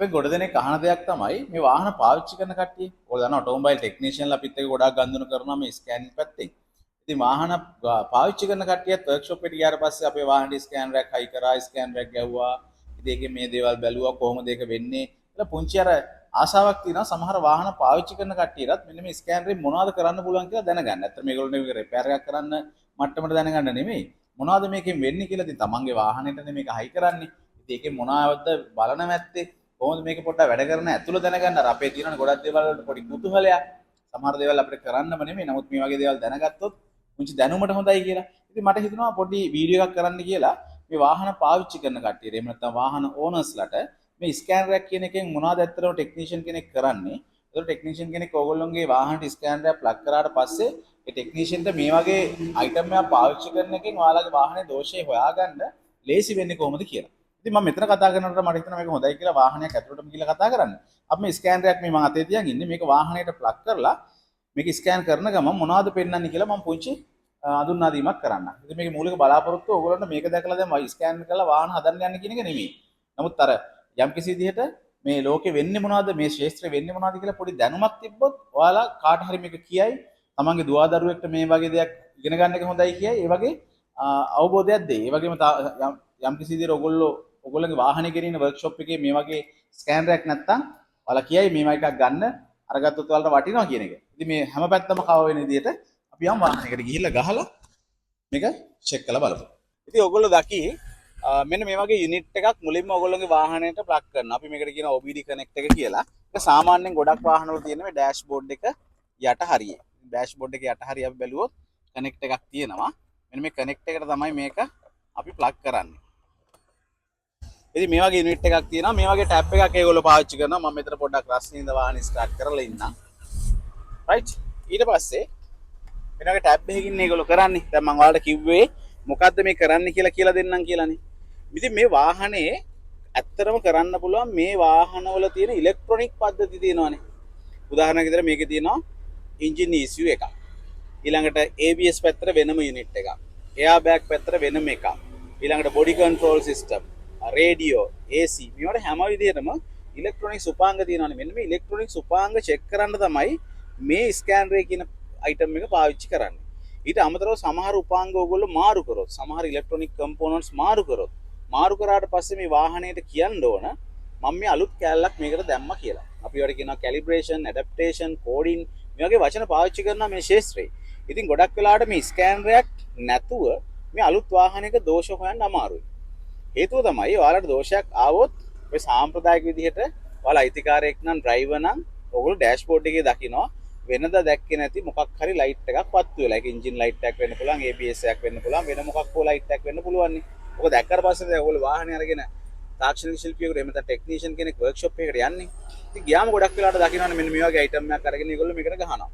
අපි ගොඩ දෙනෙක් අහන දෙයක් තමයි මේ වාහන පාවිච්චි කරන කට්ටිය. ඔයාලා දන්නවා ඔටෝමොබයිල් ටෙක්නීෂියන්ලා අපිත් එක්ක ගොඩාක් ගනුදෙනු කරනවා මේ ස්කෑනින් පැත්තෙන්. ඉතින් වාහන පාවිච්චි කරන කට්ටියත් වර්ක්ෂොප් එකට ගියාට පස්සේ අපේ වාහනේ ස්කෑනරයක් හයි කරා, ස්කෑනරයක් ගැව්වා. ඉතින් ඒකේ මේ දේවල් බැලුවා කොහොමද ඒක වෙන්නේ කියලා පුංචි අර ආසාවක් තියෙනවා සමහර වාහන පාවිච්චි කරන කට්ටියටත් මෙන්න මේ ස්කෑනරෙන් මොනවද කරන්න පුළුවන් කියලා දැනගන්න. ඇත්තට මේගොල්ලෝ මේක රිපෙයාර් එකක් කරන්න මට්ටමට දැනගන්න නෙමෙයි. මොනවද මේකෙන් වෙන්නේ කියලා ඉතින් තමන්ගේ වාහනේටනේ මේක හයි කරන්නේ. ඉතින් ඒකේ මොනවද බලන මැත්තේ කොහොමද මේක පොඩ්ඩක් වැඩ කරන ඇතුළ දැනගන්න. අර අපේ තියෙන ගොඩක් දේවල් වලට පොඩි කුතුහලයක්. සමහර දේවල් අපිට කරන්නම නෙමෙයි. නමුත් මේ වගේ දේවල් දැනගත්තොත් පුංචි දැනුමට හොඳයි කියලා. ඉතින් මට හිතෙනවා පොඩි වීඩියෝ එකක් කරන්න කියලා මේ වාහන පාවිච්චි කරන කට්ටියට. එහෙම නැත්නම් වාහන ඕනර්ස්ලාට මේ ස්කෑනරයක් කියන එකෙන් මොනවද ඇත්තටම ටෙක්නීෂියන් කෙනෙක් කරන්නේ. ඒතකොට ටෙක්නීෂියන් කෙනෙක් ඕගොල්ලෝගේ වාහනට ස්කෑනරයක් ප්ලග් කරාට පස්සේ ඒ ටෙක්නීෂියන්ට මේ වගේ අයිටම් එකක් පාවිච්චි කරන එකෙන් ඔයාලගේ වාහනේ දෝෂය හොයාගන්න ලේසි වෙන්නේ කොහොමද කියලා. ඉතින් මම මෙතන කතා කරනකොට මට හිතෙනවා මේක හොඳයි කියලා වාහනයක් ඇතුළටම ගිහලා කතා කරන්න. අපි මේ ස්කෑනරයක් මේ මම අතේ තියන් ඉන්නේ මේක වාහනයට ප්ලග් කරලා මේක ස්කෑන් කරන ගමන් මොනවද පෙන්වන්නේ කියලා මම පුංචි අඳුන්වා දීමක් කරන්න. ඉතින් මේකේ මූලික බලාපොරොත්තුව ඕගොල්ලන්ට මේක දැකලා දැන් ස්කෑන් කරලා වාහන හදන්න යන්න කියන එක නෙමෙයි. නමුත් අර යම් කිසි විදිහට මේ ලෝකෙ වෙන්නේ මොනවද මේ ශාස්ත්‍රය වෙන්නේ මොනවද කියලා පොඩි දැනුමක් තිබ්බොත් ඔයාලා කාට හරි මේක කියයි තමන්ගේ දුවදරුවෙක්ට මේ වගේ දෙයක් ඉගෙන ගන්න එක හොඳයි කියයි ඒ වගේ අවබෝධයක් දෙයි. ඒ වගේම යම් කිසි විදිහට ඔයගොල්ලෝගේ වාහනේ ගෙනින වර්ක්ෂොප් එකේ මේ වගේ ස්කෑනරයක් නැත්තම් ඔයාලා කියයි මේවා එකක් ගන්න අරගත්තොත් ඔයාලට වටිනවා කියන එක. ඉතින් මේ හැම පැත්තම කව වෙන විදිහට අපි යම් වාහනයකට ගිහිල්ලා ගහලා මේක චෙක් කරලා බලමු. ඉතින් ඔයගොල්ලෝ දකි මෙන්න මේ වගේ යුනිට් එකක් මුලින්ම ඔයගොල්ලෝගේ වාහනයට ප්ලග් කරනවා. අපි මේකට කියනවා OBD කනෙක්ට් එක කියලා. ඒක සාමාන්‍යයෙන් ගොඩක් වාහනවල තියෙන මේ ඩෑෂ්බෝඩ් එක යට හරියේ. ඩෑෂ්බෝඩ් එක යට හරිය අපි බැලුවොත් කනෙක්ට් එකක් තියෙනවා. මෙන්න මේ කනෙක්ට් එකට තමයි මේක අපි ප්ලග් කරන්නේ. ඉතින් මේ වගේ යුනිට් එකක් තියෙනවා. මේ වගේ ටැප් එකක් ඒගොල්ලෝ පාවිච්චි කරනවා. මම මෙතන පොඩ්ඩක් රස්නින්ද වාහනේ ස්ටාර්ට් කරලා ඉන්නම්. රයිට්. ඊට පස්සේ වෙන වගේ ටැබ් එකකින් ඒගොල්ලෝ කරන්නේ. දැන් මම ඔයාලට කිව්වේ මොකද්ද මේ කරන්න කියලා දෙන්නම් කියලානේ. ඉතින් මේ වාහනේ ඇත්තටම කරන්න පුළුවන් මේ වාහනවල තියෙන ඉලෙක්ට්‍රොනික පද්ධති තියෙනවානේ. උදාහරණයක් විදිහට මේකේ තියෙනවා එන්ජින් ECU එකක්. ඊළඟට ABS පැත්තට වෙනම යුනිට් එකක්. එයා බෑග් පැත්තට වෙනම එකක්. ඊළඟට body control system, radio, AC මේවට හැම විදිහටම ඉලෙක්ට්‍රොනික උපාංග තියෙනවානේ. මෙන්න මේ ඉලෙක්ට්‍රොනික උපාංග චෙක් කරන්න තමයි මේ ස්කෑනරේ කියන අයිටම් එක පාවිච්චි කරන්නේ. ඊට අමතරව සමහර උපාංග ඕගොල්ලෝ මාරු කරොත්, සමහර ඉලෙක්ට්‍රොනික කම්පොනන්ට්ස් මාරු කරාට පස්සේ මේ වාහනේට කියන්න ඕන මම මේ අලුත් කැලලක් මේකට දැම්මා කියලා. අපි වල කියනවා කැලිබ්‍රේෂන්, ඇඩැප්ටේෂන්, කෝඩින් මේ වගේ වචන පාවිච්චි කරනවා මේ ශාස්ත්‍රයේ. ඉතින් ගොඩක් වෙලාවට මේ ස්කෑනරයක් නැතුව මේ අලුත් වාහනයක දෝෂ හොයන්න අමාරුයි. හේතුව තමයි ඔයාලට දෝෂයක් ආවොත් ඔය සාම්ප්‍රදායික විදිහට ඔයාලා අයිතිකාරයෙක් නම් ඩ්‍රයිවර් නම් ඔයගොල්ලෝ ඩෑෂ්බෝඩ් එකේ දකිනවා වෙනදා දැක්කේ නැති මොකක් හරි ලයිට් එකක් පත්තු වෙලා. ඒක එන්ජින් ලයිට් එකක් වෙන්න පුළුවන්, ABS එකක් වෙන්න පුළුවන්, වෙන මොකක් හෝ ලයිට් එකක් වෙන්න පුළුවන් නේ. ඔක දැක්කට පස්සේ ඔයගොල්ලෝ වාහනේ අරගෙන තාක්ෂණික ශිල්පියෙකුට එහෙම නැත්නම් ටෙක්නීෂියන් කෙනෙක් වර්ක්ෂොප් එකකට යන්නේ. ඉතින් ගියාම ගොඩක් වෙලාවට දකින්නවනේ මෙන්න මේ වගේ අයිටම් එකක් අරගෙන ඒගොල්ලෝ මේකට ගහනවා.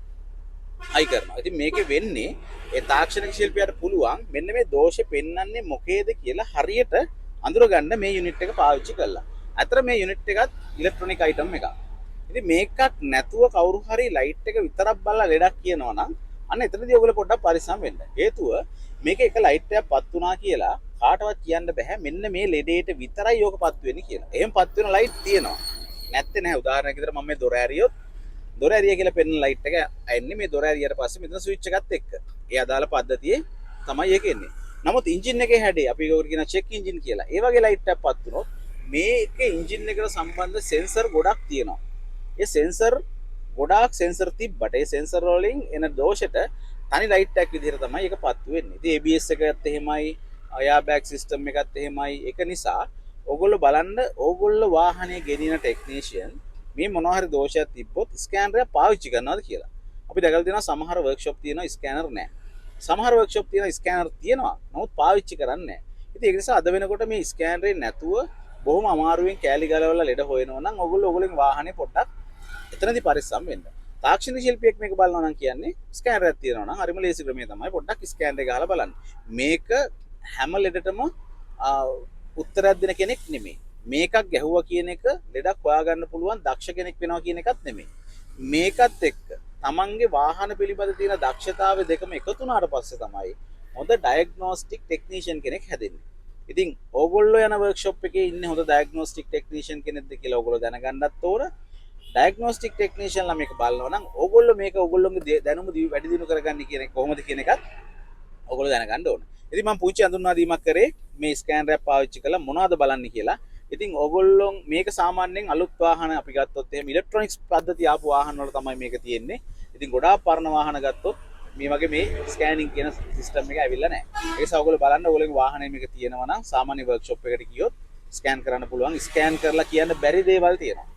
හයි කරනවා. ඉතින් මේකේ වෙන්නේ ඒ තාක්ෂණික ශිල්පියාට පුළුවන් මෙන්න මේ දෝෂේ පෙන්වන්නේ මොකේද කියලා හරියට අඳුරගන්න මේ යුනිට් එක පාවිච්චි කළා. අතර මේ යුනිට් එකත් ඉලෙක්ට්‍රොනික අයිටම් එකක්. ඉතින් මේකක් නැතුව කවුරු හරි ලයිට් එක විතරක් බලලා ලෙඩක් කියනවා නම් අන්න එතනදී ඔයගොල්ලෝ පොඩ්ඩක් පරිස්සම් වෙන්න. හේතුව මේක එක ලයිට් එකක් පත් වුණා කියලා කාටවත් කියන්න බෑ මෙන්න මේ ලෙඩේට විතරයි ඕක පත් වෙන්නේ කියලා. එහෙම පත් වෙන ලයිට් තියෙනවා. නැත්තේ නැහැ. උදාහරණයක් විදිහට මම මේ දොර ඇරියොත් දොර ඇරිය කියලා පෙන්න ලයිට් එක එන්නේ මේ දොර ඇරියට පස්සේ මෙතන ස්විච් එකත් එක්ක. ඒ අදාළ පද්ධතියේ තමයි ඒක එන්නේ. නමුත් එන්ජින් එකේ හැඩේ අපි ඒකට කියන චෙක් එන්ජින් කියලා. ඒ වගේ ලයිට් එකක් පත් වුණොත් මේක එන්ජින් එකට සම්බන්ධ සෙන්සර් ගොඩක් තියෙනවා. ඒ සෙන්සර් ගොඩාක් සෙන්සර් තිබ්බට ඒ සෙන්සර් වලින් එන දෝෂෙට තනි ලයිට් එකක් විදිහට තමයි ඒක පත්තු වෙන්නේ. ඉතින් ABS එකත් එහෙමයි, එයාබෑග් සිස්ටම් එකත් එහෙමයි. ඒක නිසා ඕගොල්ලෝ බලන්න ඕගොල්ලෝ වාහනේ ගෙනියන ටෙක්නීෂියන් මේ මොනවා හරි දෝෂයක් තිබ්බොත් ස්කෑනරය පාවිච්චි කරනවද කියලා. අපි දැකලා තියෙනවා සමහර වර්ක්ෂොප් තියෙනවා ස්කෑනර් නැහැ. සමහර වර්ක්ෂොප් තියෙනවා ස්කෑනර් තියෙනවා. නමුත් පාවිච්චි කරන්නේ නැහැ. ඉතින් ඒක නිසා අද වෙනකොට මේ ස්කෑනරේ නැතුව බොහොම අමාරුවෙන් කෑලි ගලවලා ලෙඩ හොයනවා නම් ඔයගොල්ලෝගේ වාහනේ පොඩ්ඩක් එතනදී පරිස්සම් වෙන්න. තාක්ෂණික ශිල්පියෙක් මේක බලනවා නම් කියන්නේ ස්කෑනර් එකක් තියෙනවා නම් හරිම ලේසි ක්‍රමය තමයි පොඩ්ඩක් ස්කෑනර් එක ගහලා බලන්න. මේක හැම ලෙඩටම උත්තරයක් දෙන කෙනෙක් නෙමෙයි. මේකක් ගැහුවා කියන එක ලෙඩක් හොයාගන්න පුළුවන් දක්ෂ කෙනෙක් වෙනවා කියන එකත් නෙමෙයි. මේකත් එක්ක තමන්ගේ වාහන පිළිබඳ තියෙන දක්ෂතාවය දෙකම එකතු වුණාට පස්සේ තමයි හොඳ ඩයග්නොස්ටික් ටෙක්නීෂියන් කෙනෙක් හැදෙන්නේ. ඉතින් ඕගොල්ලෝ යන වර්ක්ෂොප් එකේ ඉන්නේ හොඳ ඩයග්නොස්ටික් ටෙක්නීෂියන් කෙනෙක්ද කියලා ඕගොල්ලෝ දැනගන්නත් ඕන. ඩයග්නොස්ටික් ටෙක්නීෂියන්ලා මේක බලනවා නම් ඕගොල්ලෝ මේක ඕගොල්ලෝගේ දැනුම වැඩි දියුණු කරගන්න කියන එක කොහොමද කියන එකත් ඔයගොල්ලෝ දැනගන්න ඕන. ඉතින් මම පුංචි අඳුන්වා දීමක් කරේ මේ ස්කෑනර් එක පාවිච්චි කරලා මොනවද බලන්නේ කියලා. ඉතින් ඕගොල්ලෝ මේක සාමාන්‍යයෙන් අලුත් වාහන අපි ගත්තොත් එහෙම ඉලෙක්ට්‍රොනික්ස් පද්ධතිය ආපු වාහන වල තමයි මේක තියෙන්නේ. ඉතින් ගොඩාක් පරණ වාහන ගත්තොත් මේ වගේ මේ ස්කෑනින් කියන සිස්ටම් එක ඇවිල්ලා නැහැ. ඒ නිසා ඔයගොල්ලෝ බලන්න ඔයගොල්ලෝගේ වාහනේ මේක තියෙනවා නම් සාමාන්‍ය වර්ක්ෂොප් එකට ගියොත් ස්කෑන් කරන්න පුළුවන්. ස්කෑන් කරලා කියන්න බැරි දේවල් තියෙනවා.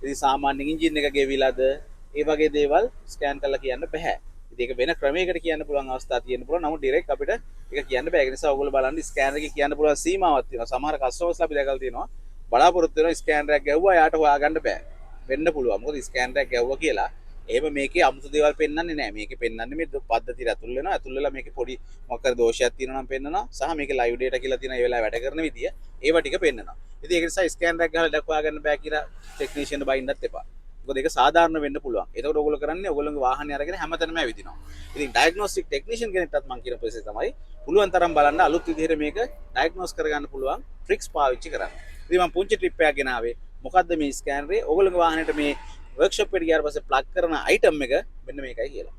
ඉතින් සාමාන්‍යයෙන් එන්ජින් එක ගෙවිලාද ඒ වගේ දේවල් ස්කෑන් කරලා කියන්න බෑ. ඉතින් ඒක වෙන ක්‍රමයකට කියන්න පුළුවන් අවස්ථා තියෙන්න පුළුවන්. නමුත් ඩිරෙක්ට් අපිට ඒක කියන්න බෑ. ඒ නිසා ඔයගොල්ලෝ බලන්න ස්කෑනර් එකේ කියන්න පුළුවන් සීමාවක් තියෙනවා. සමහර කස්ටමර්ස්ලා අපි දැකලා තියෙනවා බලාපොරොත්තු වෙනවා ස්කෑනර් එකක් ගැහුවා යාට හොයාගන්න බෑ. වෙන්න පුළුවන්. මොකද ස්කෑනර් එකක් ගැහුවා කියලා එහෙම මේකේ අමුතු දේවල් පෙන්වන්නේ නැහැ. මේකේ පෙන්වන්නේ මේ පද්ධතියට ඇතුල් වෙනවා. ඇතුල් වෙලා මේකේ පොඩි මොකක් කර දෝෂයක් තියෙනවා නම් පෙන්වනවා. සහ මේකේ ලයිව් ඩේටා කියලා තියෙන ඒ වෙලාව වැඩ කරන විදිය ඒවා ටික පෙන්වනවා. ඉතින් ඒක නිසා ස්කෑනර් එකක් ගහලා දක්වා ගන්න බෑ කියලා ටෙක්නීෂියන් බයින්නත් එපා. මොකද ඒක සාධාරණ වෙන්න පුළුවන්. ඒතකොට ඔයගොල්ලෝ කරන්නේ ඔයගොල්ලෝගේ වාහනේ අරගෙන හැමතැනම ඇවිදිනවා. ඉතින් ඩයග්නොස්ටික් ටෙක්නීෂියන් කෙනෙක්ටත් මම කියන ප්‍රොසෙස් තමයි පුළුවන් තරම් බලන්න අලුත් විදිහට මේක ඩයග්නොස් කරගන්න පුළුවන් ට්‍රික්ස් පාවිච්චි කරන්න. ඉතින් මම පුංචි ට්‍රිප් එකක් ගෙනාවේ. මොකද්ද මේ ස්කෑනරේ? ඔයගොල්ලෝගේ වාහනේට මේ වර්ක්ෂොප් එකට ගියාට පස්සේ ප්ලග් කරන අයිටම් එක මෙන්න මේකයි කියලා.